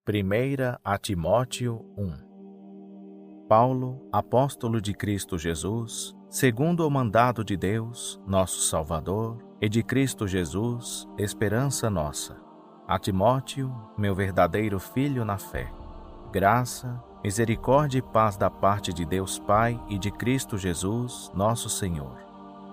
Primeira a Timóteo 1. Paulo, apóstolo de Cristo Jesus, segundo o mandado de Deus, nosso Salvador, e de Cristo Jesus, esperança nossa. A Timóteo, meu verdadeiro filho na fé. Graça, misericórdia e paz da parte de Deus Pai e de Cristo Jesus, nosso Senhor.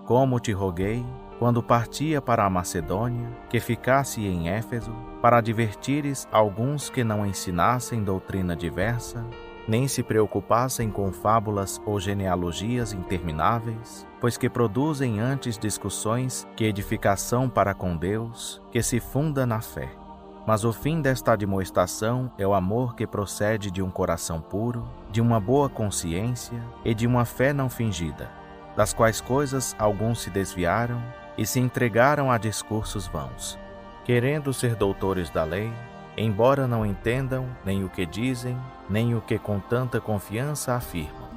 Como te roguei, quando partia para a Macedônia, que ficasse em Éfeso, para advertires alguns que não ensinassem doutrina diversa, nem se preocupassem com fábulas ou genealogias intermináveis, pois que produzem antes discussões que edificação para com Deus, que se funda na fé. Mas o fim desta admoestação é o amor que procede de um coração puro, de uma boa consciência e de uma fé não fingida, das quais coisas alguns se desviaram e se entregaram a discursos vãos, querendo ser doutores da lei, embora não entendam nem o que dizem, nem o que com tanta confiança afirmam.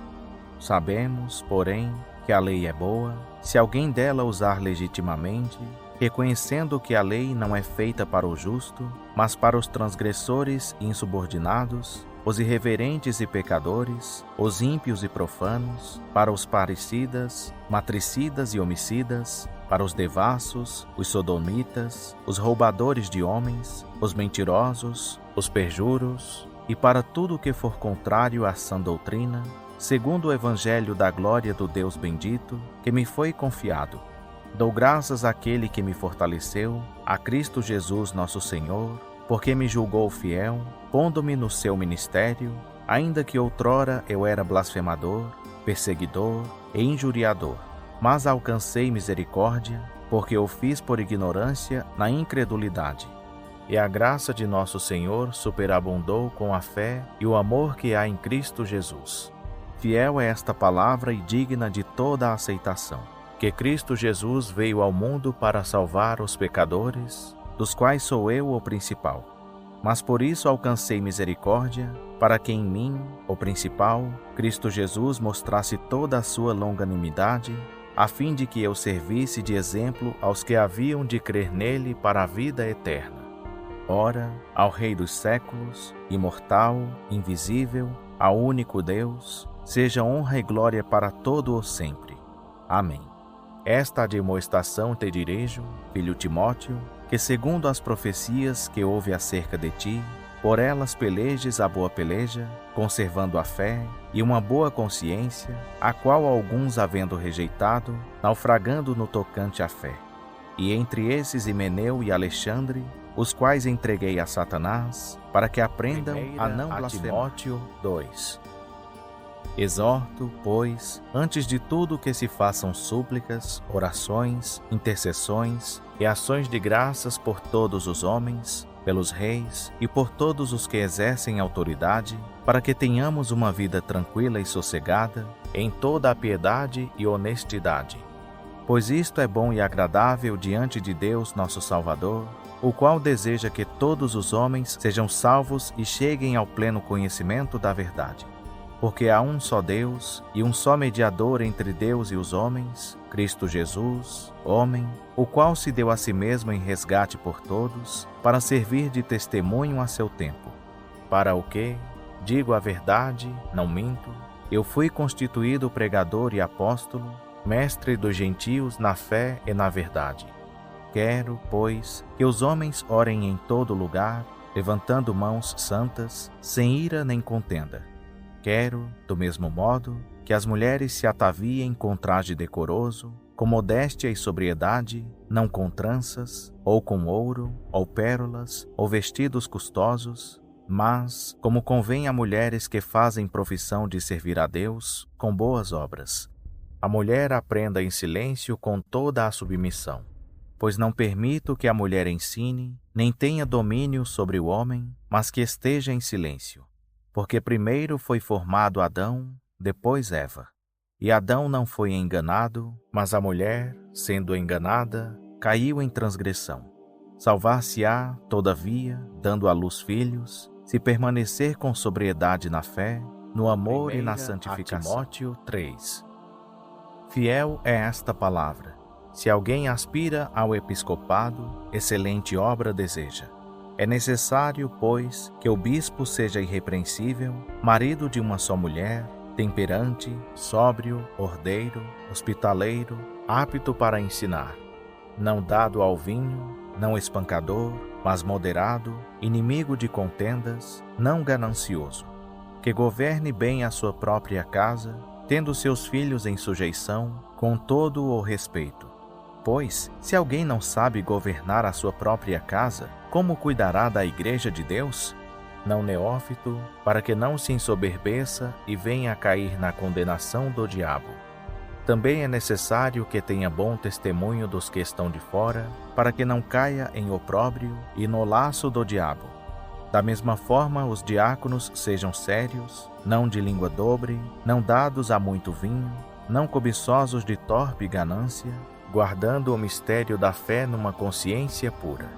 Sabemos, porém, que a lei é boa, se alguém dela usar legitimamente, reconhecendo que a lei não é feita para o justo, mas para os transgressores e insubordinados, os irreverentes e pecadores, os ímpios e profanos, para os parricidas, matricidas e homicidas, para os devassos, os sodomitas, os roubadores de homens, os mentirosos, os perjuros, e para tudo o que for contrário à sã doutrina, segundo o evangelho da glória do Deus bendito, que me foi confiado. Dou graças àquele que me fortaleceu, a Cristo Jesus nosso Senhor, porque me julgou fiel, pondo-me no seu ministério, ainda que outrora eu era blasfemador, perseguidor e injuriador. Mas alcancei misericórdia, porque o fiz por ignorância na incredulidade. E a graça de nosso Senhor superabundou com a fé e o amor que há em Cristo Jesus. Fiel é esta palavra e digna de toda a aceitação, que Cristo Jesus veio ao mundo para salvar os pecadores, dos quais sou eu o principal. Mas por isso alcancei misericórdia, para que em mim, o principal, Cristo Jesus mostrasse toda a sua longanimidade, a fim de que eu servisse de exemplo aos que haviam de crer nele para a vida eterna. Ora, ao Rei dos séculos, imortal, invisível, ao único Deus, seja honra e glória para todo o sempre. Amém. Esta admoestação te dirijo, filho Timóteo, que segundo as profecias que houve acerca de ti, por elas pelejes a boa peleja, conservando a fé e uma boa consciência, a qual alguns havendo rejeitado, naufragando no tocante à fé. E entre esses Himeneu e Alexandre, os quais entreguei a Satanás, para que aprendam a não blasfemar. Timóteo 2. Exorto, pois, antes de tudo que se façam súplicas, orações, intercessões e ações de graças por todos os homens, pelos reis e por todos os que exercem autoridade, para que tenhamos uma vida tranquila e sossegada, em toda a piedade e honestidade. Pois isto é bom e agradável diante de Deus nosso Salvador, o qual deseja que todos os homens sejam salvos e cheguem ao pleno conhecimento da verdade. Porque há um só Deus e um só mediador entre Deus e os homens, Cristo Jesus, homem, o qual se deu a si mesmo em resgate por todos, para servir de testemunho a seu tempo. Para o que, digo a verdade, não minto, eu fui constituído pregador e apóstolo, mestre dos gentios na fé e na verdade. Quero, pois, que os homens orem em todo lugar, levantando mãos santas, sem ira nem contenda. Quero, do mesmo modo, que as mulheres se ataviem com traje decoroso, com modéstia e sobriedade, não com tranças, ou com ouro, ou pérolas, ou vestidos custosos, mas, como convém a mulheres que fazem profissão de servir a Deus, com boas obras. A mulher aprenda em silêncio com toda a submissão, pois não permito que a mulher ensine, nem tenha domínio sobre o homem, mas que esteja em silêncio. Porque primeiro foi formado Adão, depois Eva. E Adão não foi enganado, mas a mulher, sendo enganada, caiu em transgressão. Salvar-se-á, todavia, dando à luz filhos, se permanecer com sobriedade na fé, no amor e na santificação. Timóteo 3. Fiel é esta palavra. Se alguém aspira ao episcopado, excelente obra deseja. É necessário, pois, que o bispo seja irrepreensível, marido de uma só mulher, temperante, sóbrio, ordeiro, hospitaleiro, apto para ensinar, não dado ao vinho, não espancador, mas moderado, inimigo de contendas, não ganancioso, que governe bem a sua própria casa, tendo seus filhos em sujeição, com todo o respeito. Pois, se alguém não sabe governar a sua própria casa, como cuidará da igreja de Deus? Não neófito, para que não se ensoberbeça e venha a cair na condenação do diabo. Também é necessário que tenha bom testemunho dos que estão de fora, para que não caia em opróbrio e no laço do diabo. Da mesma forma, os diáconos sejam sérios, não de língua dobre, não dados a muito vinho, não cobiçosos de torpe ganância, guardando o mistério da fé numa consciência pura.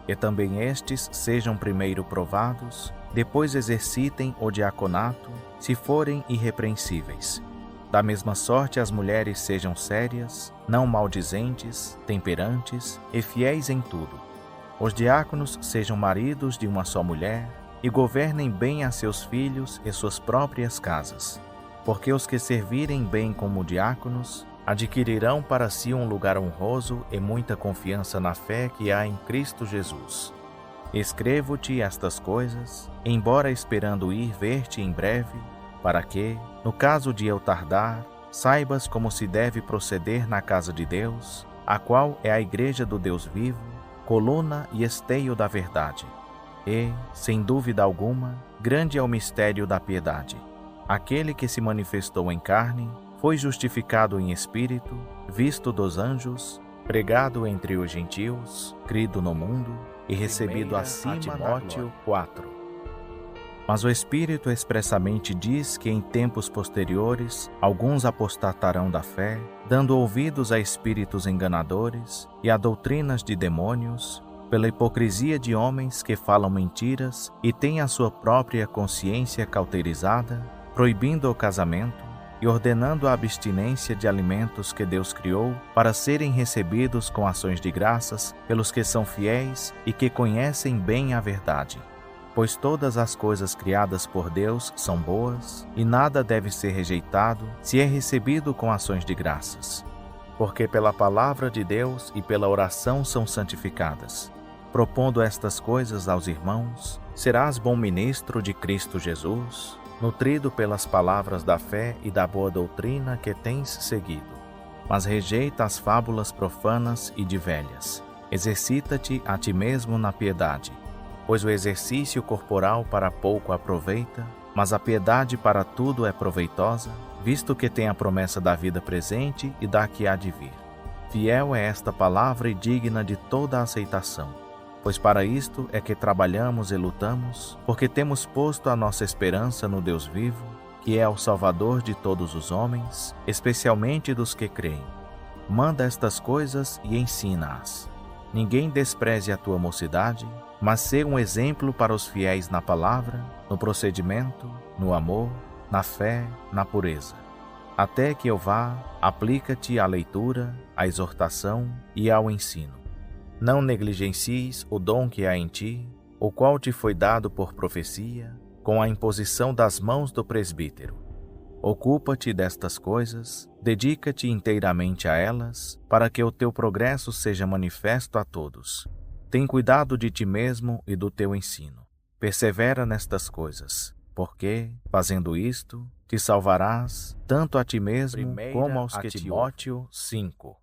E também estes sejam primeiro provados, depois exercitem o diaconato, se forem irrepreensíveis. Da mesma sorte as mulheres sejam sérias, não maldizentes, temperantes e fiéis em tudo. Os diáconos sejam maridos de uma só mulher e governem bem a seus filhos e suas próprias casas. Porque os que servirem bem como diáconos adquirirão para si um lugar honroso e muita confiança na fé que há em Cristo Jesus. Escrevo-te estas coisas, embora esperando ir ver-te em breve, para que, no caso de eu tardar, saibas como se deve proceder na casa de Deus, a qual é a igreja do Deus vivo, coluna e esteio da verdade. E, sem dúvida alguma, grande é o mistério da piedade. Aquele que se manifestou em carne, foi justificado em espírito, visto dos anjos, pregado entre os gentios, crido no mundo e recebido acima da Timóteo 4. Mas o Espírito expressamente diz que em tempos posteriores alguns apostatarão da fé, dando ouvidos a espíritos enganadores e a doutrinas de demônios, pela hipocrisia de homens que falam mentiras e têm a sua própria consciência cauterizada, proibindo o casamento e ordenando a abstinência de alimentos que Deus criou para serem recebidos com ações de graças pelos que são fiéis e que conhecem bem a verdade. Pois todas as coisas criadas por Deus são boas, e nada deve ser rejeitado se é recebido com ações de graças. Porque pela palavra de Deus e pela oração são santificadas. Propondo estas coisas aos irmãos, serás bom ministro de Cristo Jesus, nutrido pelas palavras da fé e da boa doutrina que tens seguido. Mas rejeita as fábulas profanas e de velhas. Exercita-te a ti mesmo na piedade, pois o exercício corporal para pouco aproveita, mas a piedade para tudo é proveitosa, visto que tem a promessa da vida presente e da que há de vir. Fiel é esta palavra e digna de toda a aceitação. Pois para isto é que trabalhamos e lutamos, porque temos posto a nossa esperança no Deus vivo, que é o Salvador de todos os homens, especialmente dos que creem. Manda estas coisas e ensina-as. Ninguém despreze a tua mocidade, mas sê um exemplo para os fiéis na palavra, no procedimento, no amor, na fé, na pureza. Até que eu vá, aplica-te à leitura, à exortação e ao ensino. Não negligencies o dom que há em ti, o qual te foi dado por profecia, com a imposição das mãos do presbítero. Ocupa-te destas coisas, dedica-te inteiramente a elas, para que o teu progresso seja manifesto a todos. Tem cuidado de ti mesmo e do teu ensino. Persevera nestas coisas, porque, fazendo isto, te salvarás tanto a ti mesmo como aos que te ouvem. Timóteo 5.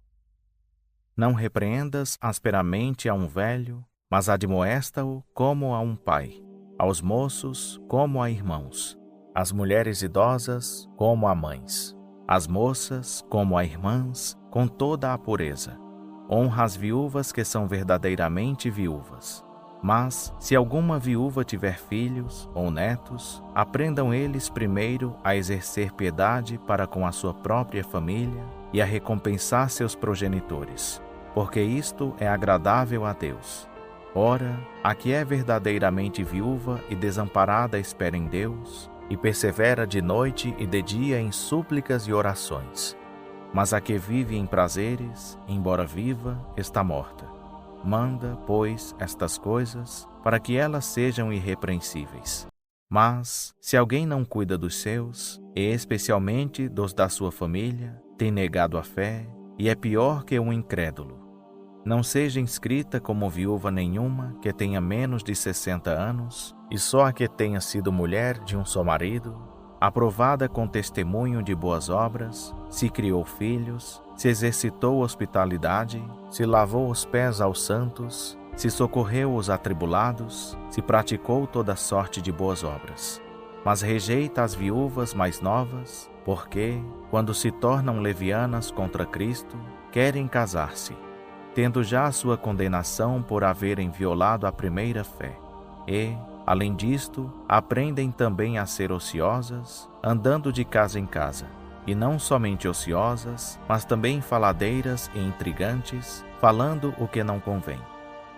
Não repreendas asperamente a um velho, mas admoesta-o como a um pai, aos moços como a irmãos, às mulheres idosas como a mães, às moças como a irmãs, com toda a pureza. Honra as viúvas que são verdadeiramente viúvas. Mas, se alguma viúva tiver filhos ou netos, aprendam eles primeiro a exercer piedade para com a sua própria família e a recompensar seus progenitores, porque isto é agradável a Deus. Ora, a que é verdadeiramente viúva e desamparada espera em Deus, e persevera de noite e de dia em súplicas e orações. Mas a que vive em prazeres, embora viva, está morta. Manda, pois, estas coisas, para que elas sejam irrepreensíveis. Mas, se alguém não cuida dos seus, e especialmente dos da sua família, tem negado a fé, e é pior que um incrédulo. Não seja inscrita como viúva nenhuma que tenha menos de 60 anos, e só a que tenha sido mulher de um só marido, aprovada com testemunho de boas obras, se criou filhos, se exercitou hospitalidade, se lavou os pés aos santos, se socorreu os atribulados, se praticou toda sorte de boas obras. Mas rejeita as viúvas mais novas, porque, quando se tornam levianas contra Cristo, querem casar-se, tendo já a sua condenação por haverem violado a primeira fé. E, além disto, aprendem também a ser ociosas, andando de casa em casa, e não somente ociosas, mas também faladeiras e intrigantes, falando o que não convém.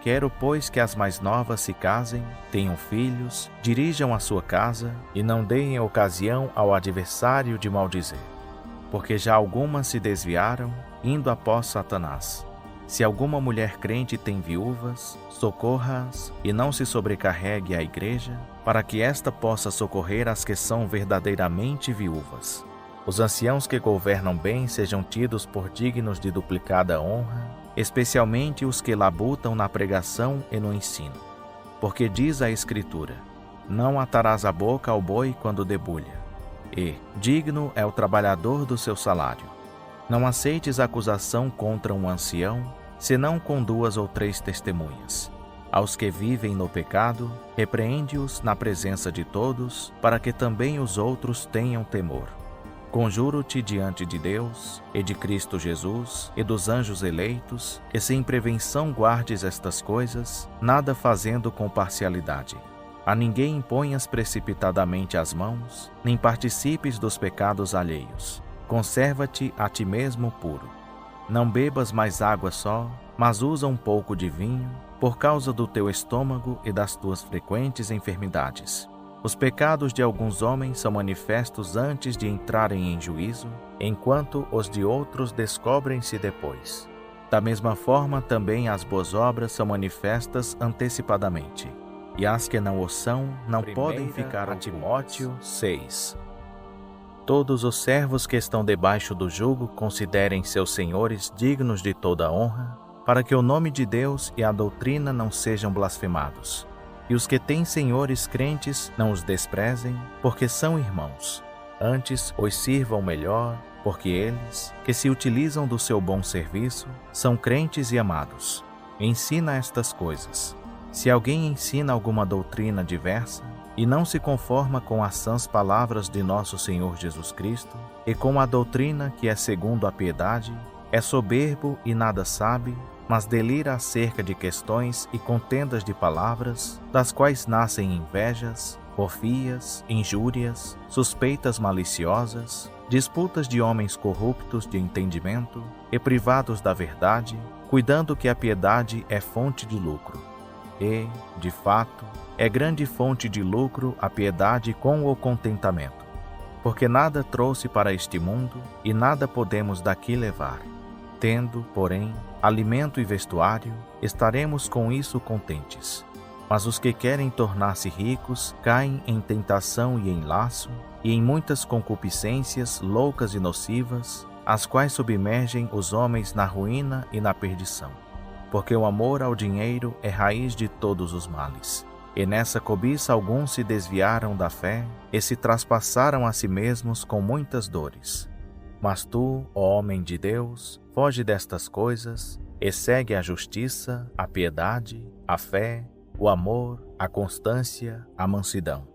Quero, pois, que as mais novas se casem, tenham filhos, dirijam a sua casa, e não deem ocasião ao adversário de maldizer. Porque já algumas se desviaram, indo após Satanás. Se alguma mulher crente tem viúvas, socorra-as e não se sobrecarregue a igreja, para que esta possa socorrer as que são verdadeiramente viúvas. Os anciãos que governam bem sejam tidos por dignos de duplicada honra, especialmente os que labutam na pregação e no ensino. Porque diz a Escritura: não atarás a boca ao boi quando debulha, e digno é o trabalhador do seu salário. Não aceites acusação contra um ancião, senão com 2 ou 3 testemunhas. Aos que vivem no pecado, repreende-os na presença de todos, para que também os outros tenham temor. Conjuro-te diante de Deus, e de Cristo Jesus, e dos anjos eleitos, que sem prevenção guardes estas coisas, nada fazendo com parcialidade. A ninguém imponhas precipitadamente as mãos, nem participes dos pecados alheios. Conserva-te a ti mesmo puro. Não bebas mais água só, mas usa um pouco de vinho, por causa do teu estômago e das tuas frequentes enfermidades. Os pecados de alguns homens são manifestos antes de entrarem em juízo, enquanto os de outros descobrem-se depois. Da mesma forma, também as boas obras são manifestas antecipadamente, e as que não o são não podem ficar ocultas. Timóteo 6. Todos os servos que estão debaixo do jugo considerem seus senhores dignos de toda honra, para que o nome de Deus e a doutrina não sejam blasfemados. E os que têm senhores crentes não os desprezem, porque são irmãos. Antes os sirvam melhor, porque eles, que se utilizam do seu bom serviço, são crentes e amados. Ensina estas coisas. Se alguém ensina alguma doutrina diversa, e não se conforma com as sãs palavras de nosso Senhor Jesus Cristo, e com a doutrina que é segundo a piedade, é soberbo e nada sabe, mas delira acerca de questões e contendas de palavras, das quais nascem invejas, porfias, injúrias, suspeitas maliciosas, disputas de homens corruptos de entendimento e privados da verdade, cuidando que a piedade é fonte de lucro. E, de fato, é grande fonte de lucro a piedade com o contentamento, porque nada trouxe para este mundo e nada podemos daqui levar. Tendo, porém, alimento e vestuário, estaremos com isso contentes. Mas os que querem tornar-se ricos caem em tentação e em laço, e em muitas concupiscências loucas e nocivas, as quais submergem os homens na ruína e na perdição. Porque o amor ao dinheiro é raiz de todos os males. E nessa cobiça alguns se desviaram da fé e se traspassaram a si mesmos com muitas dores. Mas tu, ó homem de Deus, foge destas coisas e segue a justiça, a piedade, a fé, o amor, a constância, a mansidão.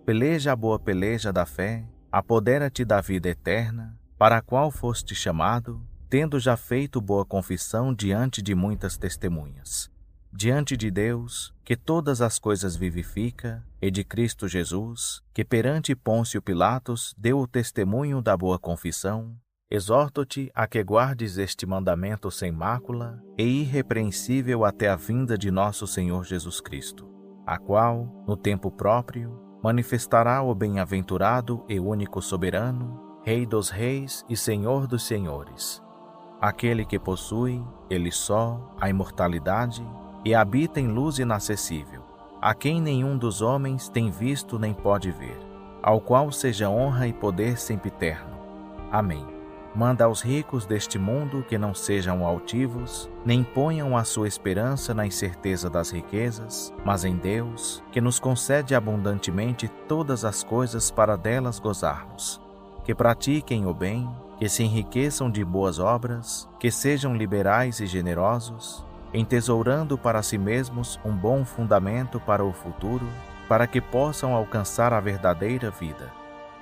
Peleja a boa peleja da fé, apodera-te da vida eterna, para a qual foste chamado, tendo já feito boa confissão diante de muitas testemunhas. Diante de Deus, que todas as coisas vivifica, e de Cristo Jesus, que perante Pôncio Pilatos deu o testemunho da boa confissão, exorto-te a que guardes este mandamento sem mácula e irrepreensível até a vinda de nosso Senhor Jesus Cristo, a qual, no tempo próprio, manifestará o bem-aventurado e único soberano, Rei dos reis e Senhor dos senhores. aquele que possui, ele só, a imortalidade e habita em luz inacessível, a quem nenhum dos homens tem visto nem pode ver, ao qual seja honra e poder sempiterno. Amém. Manda aos ricos deste mundo que não sejam altivos, nem ponham a sua esperança na incerteza das riquezas, mas em Deus, que nos concede abundantemente todas as coisas para delas gozarmos. Que pratiquem o bem, que se enriqueçam de boas obras, que sejam liberais e generosos, entesourando para si mesmos um bom fundamento para o futuro, para que possam alcançar a verdadeira vida.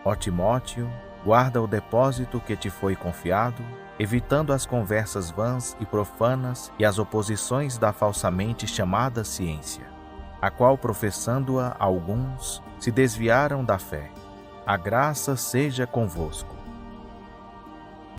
Ó Timóteo, guarda o depósito que te foi confiado, evitando as conversas vãs e profanas e as oposições da falsamente chamada ciência, a qual, professando-a alguns, se desviaram da fé. A graça seja convosco.